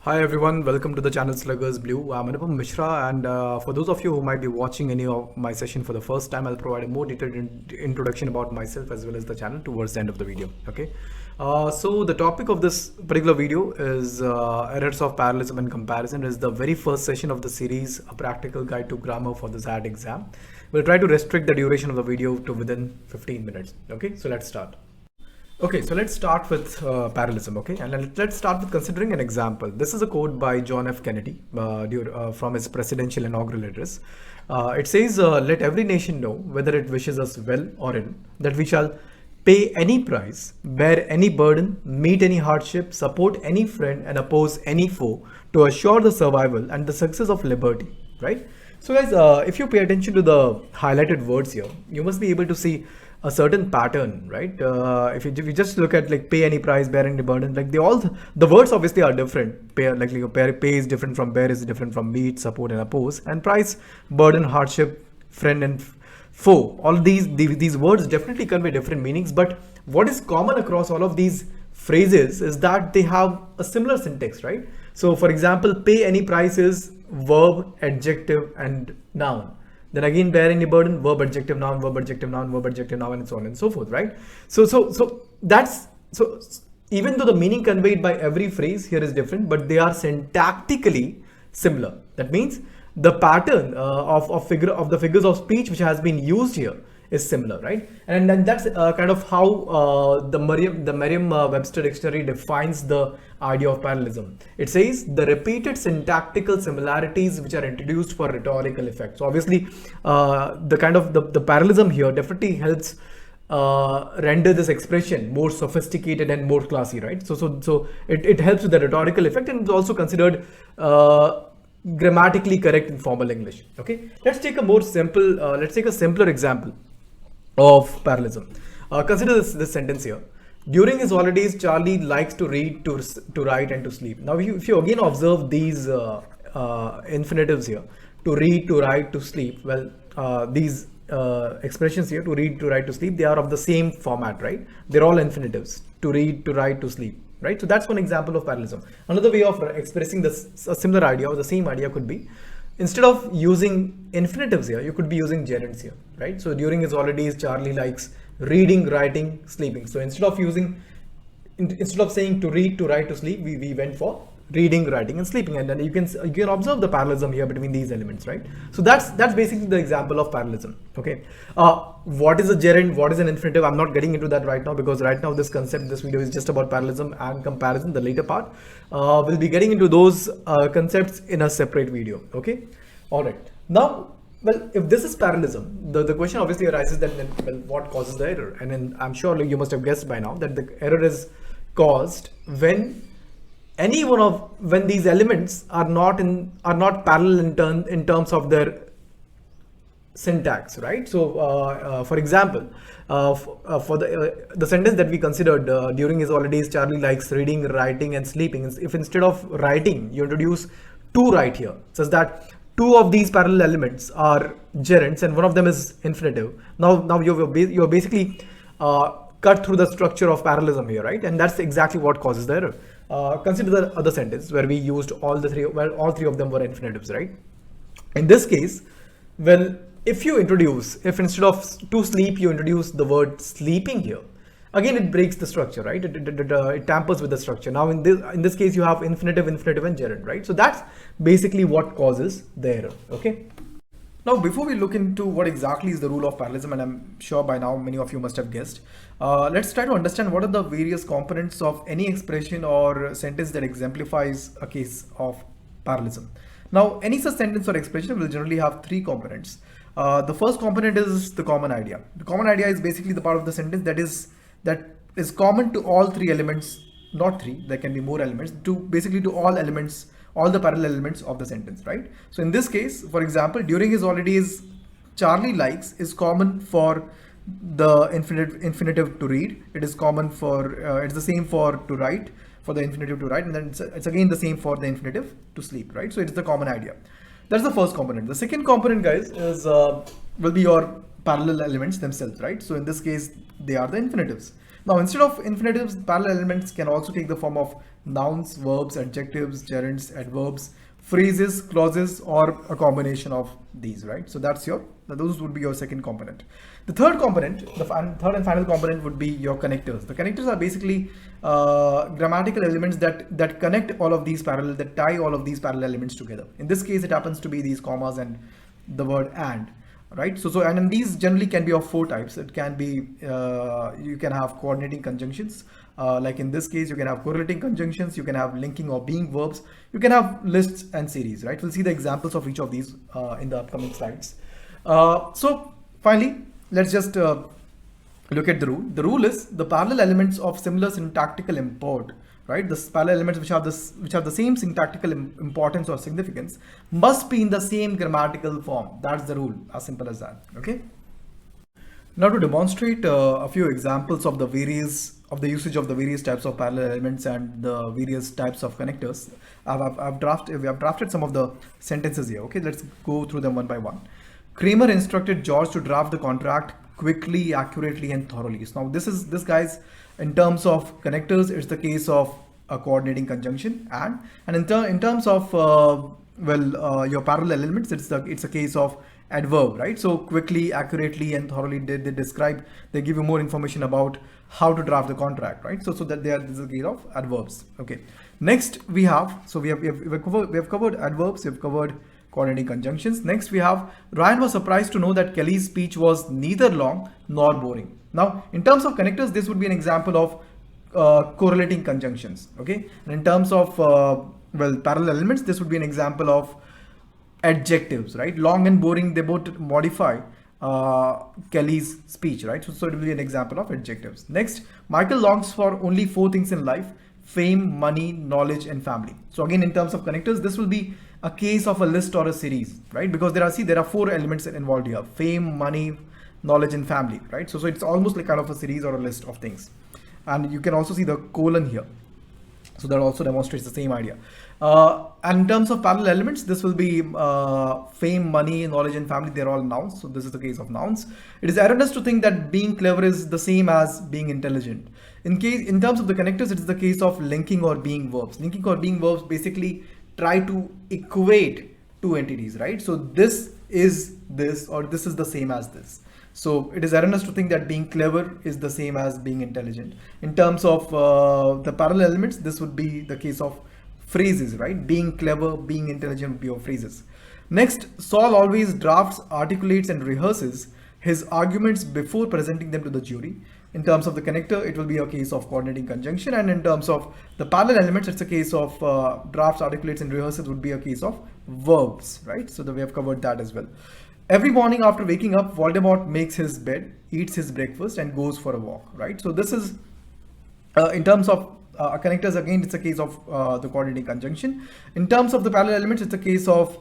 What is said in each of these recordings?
Hi everyone, welcome to the channel Sluggers Blue. I'm Anupam Mishra, and for those of you who might be watching any of my session for the first time, I'll provide a more detailed introduction about myself as well as the channel towards the end of the video. Okay, so the topic of this particular video is errors of parallelism and comparison. Is the very first session of the series, a practical guide to grammar for the XAT exam. We'll try to restrict the duration of the video to within 15 minutes. Okay, so let's start. Okay, so let's start with parallelism, okay? And let's start with considering an example. This is a quote by John F. Kennedy from his presidential inaugural address. It says, let every nation know, whether it wishes us well or ill, that we shall pay any price, bear any burden, meet any hardship, support any friend, and oppose any foe to assure the survival and the success of liberty, right? So guys, if you pay attention to the highlighted words here, you must be able to see a certain pattern, right? If you just look at like pay any price, bear any burden, like the words obviously are different. Pay is different from bear, is different from meet, support, and oppose, and price, burden, hardship, friend, and foe. All these words definitely convey different meanings, but what is common across all of these phrases is that they have a similar syntax, right? So for example, pay any price is verb, adjective, and noun. Then again, bear any burden, verb, adjective, noun, verb, adjective, noun, verb, adjective, noun, and so on and so forth, right? So even though the meaning conveyed by every phrase here is different, but they are syntactically similar. That means the pattern of the figures of speech which has been used here is similar, right? And then that's kind of how the Merriam-Webster dictionary defines the idea of parallelism. It says the repeated syntactical similarities which are introduced for rhetorical effect. So obviously the parallelism here definitely helps render this expression more sophisticated and more classy, right? So it helps with the rhetorical effect, and it's also considered grammatically correct in formal English. Okay, let's take a simpler example of parallelism. Consider this sentence here. During his holidays, Charlie likes to read, to write, and to sleep. Now, if you again observe these infinitives here, to read, to write, to sleep, well, these expressions here, to read, to write, to sleep, they are of the same format, right? They're all infinitives, to read, to write, to sleep, right? So that's one example of parallelism. Another way of expressing a similar idea or the same idea could be, instead of using infinitives here, you could be using gerunds here, right? So during his holidays, Charlie likes reading, writing, sleeping. So instead of saying to read, to write, to sleep, we went for reading, writing, and sleeping. And then you can observe the parallelism here between these elements, right? So that's basically the example of parallelism. Okay. What is a gerund? What is an infinitive? I'm not getting into that right now, because right now this video is just about parallelism and comparison. The later part, we'll be getting into those concepts in a separate video. Okay. All right. Now, well, if this is parallelism, the question obviously arises that, well, what causes the error? And then I'm sure you must have guessed by now that the error is caused when these elements are not parallel in terms of their syntax, right? So for example, for the sentence that we considered, during his holidays, Charlie likes reading, writing, and sleeping. If instead of writing you introduce to write here, such that two of these parallel elements are gerunds and one of them is infinitive, now you're basically cut through the structure of parallelism here, right? And that's exactly what causes the error. Consider the other sentence where we used all three of them were infinitives, right? In this case, well, if instead of to sleep you introduce the word sleeping here, again it breaks the structure, right? It tampers with the structure. Now in this case you have infinitive, and gerund, right? So that's basically what causes the error. Okay. Now, before we look into what exactly is the rule of parallelism, and I'm sure by now many of you must have guessed, let's try to understand what are the various components of any expression or sentence that exemplifies a case of parallelism. Now, any such sentence or expression will generally have three components. The first component is the common idea. The common idea is basically the part of the sentence that is common to all three elements, not three, there can be more elements, to all elements, all the parallel elements of the sentence, right? So in this case, for example, during his holidays, Charlie likes is common for the infinitive to read. It is common for, it's the same for to write, for the infinitive to write, and then it's again the same for the infinitive to sleep, right? So it's the common idea. That's the first component. The second component, guys, is will be your parallel elements themselves, right? So in this case, they are the infinitives. Now, instead of infinitives, parallel elements can also take the form of nouns, verbs, adjectives, gerunds, adverbs, phrases, clauses, or a combination of these, right? So those would be your second component. The third component, third and final component would be your connectors. The connectors are basically grammatical elements that connect all of these parallel, that tie all of these parallel elements together. In this case, it happens to be these commas and the word and. Right, and these generally can be of four types. It can be you can have coordinating conjunctions, like in this case you can have correlating conjunctions, you can have linking or being verbs, you can have lists and series, right? We'll see the examples of each of these in the upcoming slides. So finally, let's just look at the rule. The rule is the parallel elements of similar syntactical import, right? The parallel elements which have the same syntactical importance or significance must be in the same grammatical form. That's the rule, as simple as that. Okay. Now to demonstrate a few examples of the usage of the various types of parallel elements and the various types of connectors, we have drafted some of the sentences here. Okay, let's go through them one by one. Kramer instructed George to draft the contract quickly, accurately, and thoroughly. So now this guy's, in terms of connectors, it's the case of a coordinating conjunction, and in terms of your parallel elements, it's a case of adverb, right? So quickly, accurately, and thoroughly, they give you more information about how to draft the contract, right? So that this is a case of adverbs. Okay. Next we have covered adverbs, we have covered coordinating conjunctions. Next we have Ryan was surprised to know that Kelly's speech was neither long nor boring. Now in terms of connectors, this would be an example of correlating conjunctions. Okay, and in terms of parallel elements, this would be an example of adjectives, right? Long and boring, they both modify Kelly's speech, right? So it will be an example of adjectives. Next, Michael longs for only 4 things in life: fame, money, knowledge, and family. So again, in terms of connectors, this will be a case of a list or a series, right? Because there are 4 elements involved here: fame, money, knowledge, and family, right? So it's almost like kind of a series or a list of things. And you can also see the colon here. So that also demonstrates the same idea. And in terms of parallel elements, this will be fame, money, knowledge, and family. They're all nouns. So this is the case of nouns. It is erroneous to think that being clever is the same as being intelligent. In terms of the connectors, it is the case of linking or being verbs. Linking or being verbs basically try to equate 2 entities, right? So this is this, or this is the same as this. So it is erroneous to think that being clever is the same as being intelligent. In terms of the parallel elements, this would be the case of phrases, right? Being clever, being intelligent would be your phrases. Next, Saul always drafts, articulates, and rehearses his arguments before presenting them to the jury. In terms of the connector, it will be a case of coordinating conjunction, and in terms of the parallel elements, it's a case of drafts, articulates, and rehearses would be a case of verbs, right? So we have covered that as well. Every morning after waking up, Voldemort makes his bed, eats his breakfast, and goes for a walk, right? So this is in terms of connectors, again, it's a case of the coordinating conjunction. In terms of the parallel elements, it's a case of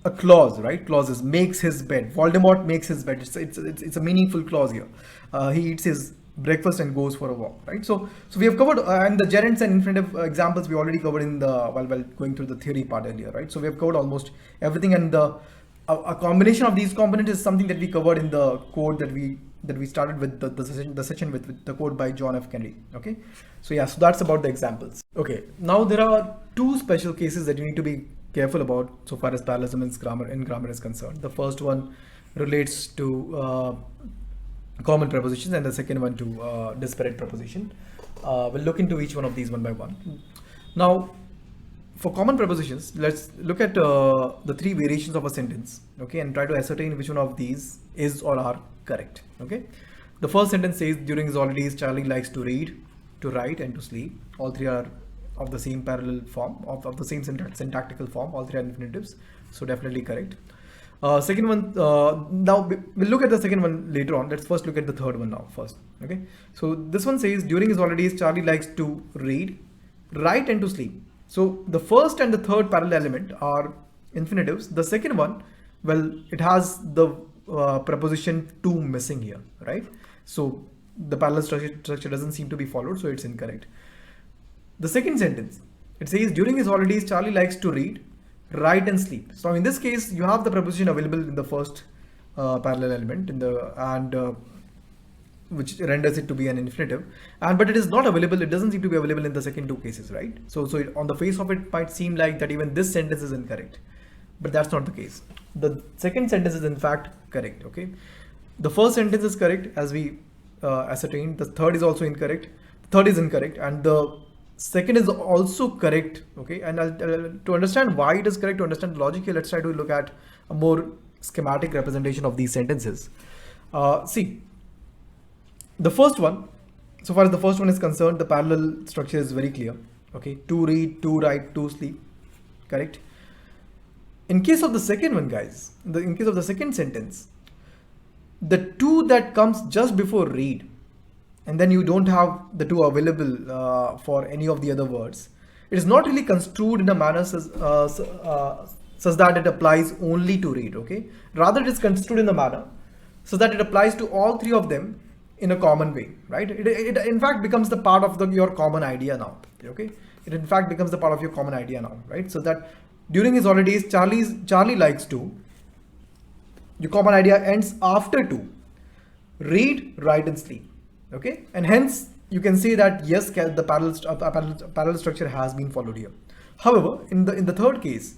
a clause, right? Clauses: makes his bed. Voldemort makes his bed. It's a meaningful clause here. He eats his breakfast and goes for a walk, right? So we have covered and the gerunds and infinitive examples we already covered in the while going through the theory part earlier, right? So we have covered almost everything, and a combination of these components is something that we covered in the code that we started with the session with the code by John F. Kennedy. Okay, so yeah, so that's about the examples. Okay, now there are 2 special cases that you need to be careful about so far as parallelism in grammar is concerned. The first one relates to common prepositions, and the second one to disparate preposition. We'll look into each one of these one by one. Now, for common prepositions, let's look at the 3 variations of a sentence, okay, and try to ascertain which one of these is or are correct. Okay, the first sentence says, during his holidays, Charlie likes to read, to write, and to sleep. All 3 are of the same parallel form, of the same syntactical form. All 3 are infinitives, so definitely correct. Second one, now we'll look at the second one later on. Let's first look at the third one now first. Okay, so this one says, during his holidays, Charlie likes to read, write, and to sleep. So the first and the third parallel element are infinitives. The second one, well, it has the preposition to missing here, right? So the parallel structure doesn't seem to be followed, so it's incorrect. The second sentence, it says, during his holidays, Charlie likes to read, write, and sleep. So in this case, you have the preposition available in the first parallel element which renders it to be an infinitive, and but it is not available. It doesn't seem to be available in the second two cases, right? So on the face of it might seem like that even this sentence is incorrect, but that's not the case. The second sentence is in fact correct. Okay, the first sentence is correct as we ascertained. The third is also incorrect. The third is incorrect, and the second is also correct. Okay, and to understand why it is correct, to understand the logic here, let's try to look at a more schematic representation of these sentences. See, the first one, so far as the first one is concerned, the parallel structure is very clear. Okay, to read, to write, to sleep, correct? In case of the second one, guys, in case of the second sentence, the to that comes just before read, and then you don't have the to available for any of the other words. It is not really construed in a manner such that it applies only to read. Okay, rather it is construed in a manner so that it applies to all three of them in a common way, right? It in fact becomes the part of your common idea now. Okay, it in fact becomes the part of your common idea now, right? So that during his holidays, Charlie likes to. Your common idea ends after to. Read, write, and sleep. Okay, and hence you can say that yes, the parallel structure has been followed here. However, in the third case,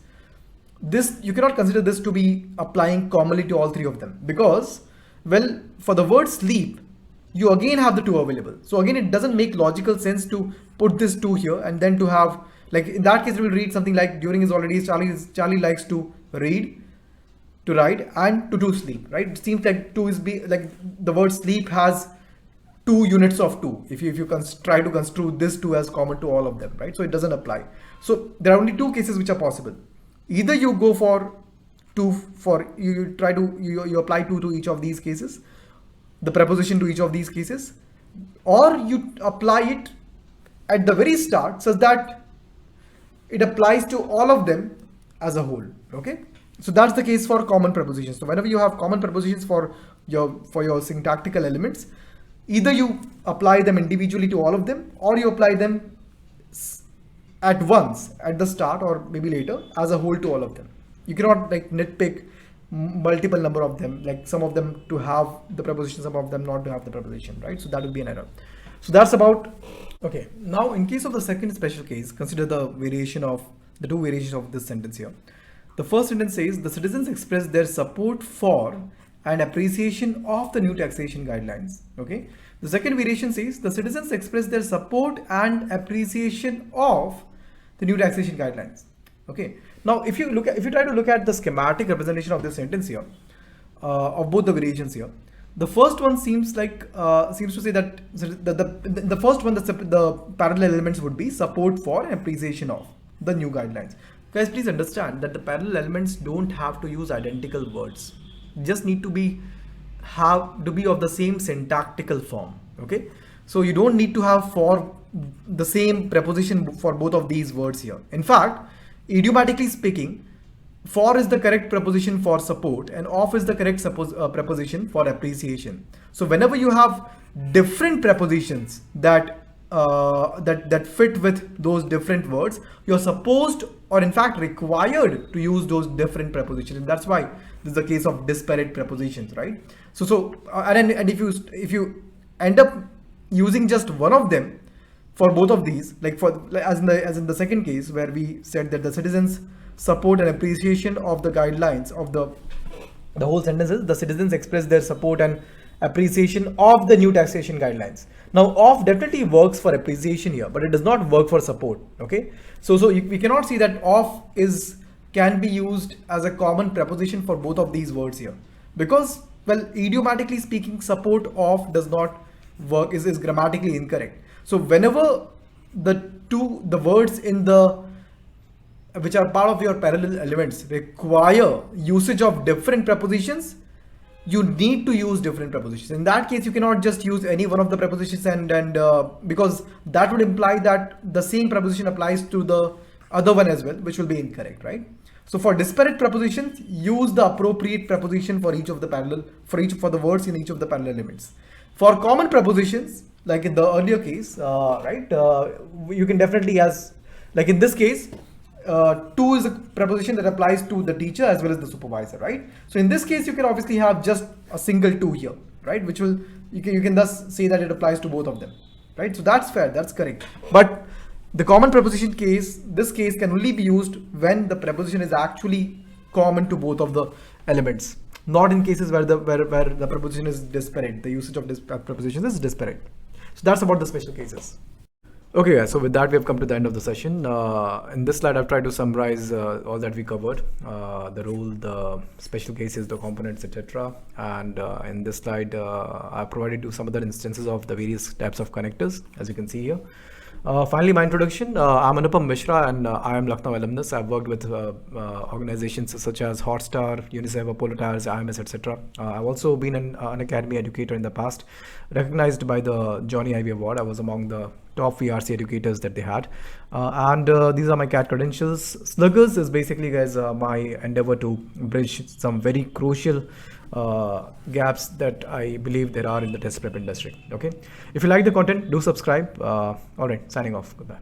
this you cannot consider this to be applying commonly to all three of them, because, well, for the word sleep, you again have the to available. So again, it doesn't make logical sense to put this to here and then to have, like in that case, we will read something like during his holidays, Charlie likes to read, to write, and to sleep, right? It seems like to is like the word sleep has 2 units of 2 if you try to construe this 2 as common to all of them, right? So it doesn't apply. So there are only 2 cases which are possible. Either you go for 2 for you try to you apply 2 to each of these cases, the preposition to each of these cases, or you apply it at the very start such that it applies to all of them as a whole. Okay, so that's the case for common prepositions. So whenever you have common prepositions for your syntactical elements, either you apply them individually to all of them, or you apply them at once at the start or maybe later as a whole to all of them. You cannot like nitpick multiple number of them, like some of them to have the preposition, some of them not to have the preposition, right? So that would be an error. So that's about. Okay, now in case of the second special case, consider the two variations of this sentence here. The first sentence says the citizens express their support for and appreciation of the new taxation guidelines. Okay, the second variation says the citizens express their support and appreciation of the new taxation guidelines. Okay, now if you try to look at the schematic representation of this sentence here, of both the variations here, the first one seems to say that the first one, the parallel elements would be support for and appreciation of the new guidelines. Guys, please understand that the parallel elements don't have to use identical words. Just need to be of the same syntactical form. Okay, so you don't need to have for the same preposition for both of these words here. In fact, idiomatically speaking, for is the correct preposition for support and of is the correct preposition for appreciation. So whenever you have different prepositions that fit with those different words, you're supposed or in fact required to use those different prepositions, and that's why this is the case of disparate prepositions, right? And if you end up using just one of them for both of these, as in the second case where we said that the citizens support and appreciation of the guidelines of the whole sentence is the citizens express their support and appreciation of the new taxation guidelines. Now of definitely works for appreciation here, but it does not work for support. Okay, so we cannot see that of can be used as a common preposition for both of these words here, because, well, idiomatically speaking, support of does not work, is grammatically incorrect. So whenever the words in which are part of your parallel elements require usage of different prepositions, you need to use different prepositions. In that case, you cannot just use any one of the prepositions and because that would imply that the same preposition applies to the other one as well, which will be incorrect, right? So for disparate prepositions, use the appropriate preposition for each of the for the words in each of the parallel elements. For common prepositions, like in the earlier case, right, you can definitely, as like in this case, to is a preposition that applies to the teacher as well as the supervisor, right? So in this case, you can obviously have just a single to here, right? Which will, you can thus say that it applies to both of them, right? So that's fair, that's correct. But the common preposition case, this case can only be used when the preposition is actually common to both of the elements, not in cases where the preposition is disparate. The usage of prepositions is disparate. So that's about the special cases. Okay, guys, so with that, we have come to the end of the session. In this slide, I've tried to summarize all that we covered, the rule, the special cases, the components, etc. And in this slide, I provided you some other instances of the various types of connectors, as you can see here. Finally, my introduction. I'm Anupam Mishra, and I am Lucknow alumnus. I've worked with organizations such as Hotstar, UNICEF, Apollo Tires, IMS, etc. I've also been an academy educator in the past, recognized by the Johnny Ivy Award. I was among the top VRC educators that they had. And these are my CAT credentials. Sluggers is basically, guys, my endeavor to bridge some very crucial gaps that I believe there are in the test prep industry. Okay, if you like the content, do subscribe. All right, signing off. Goodbye.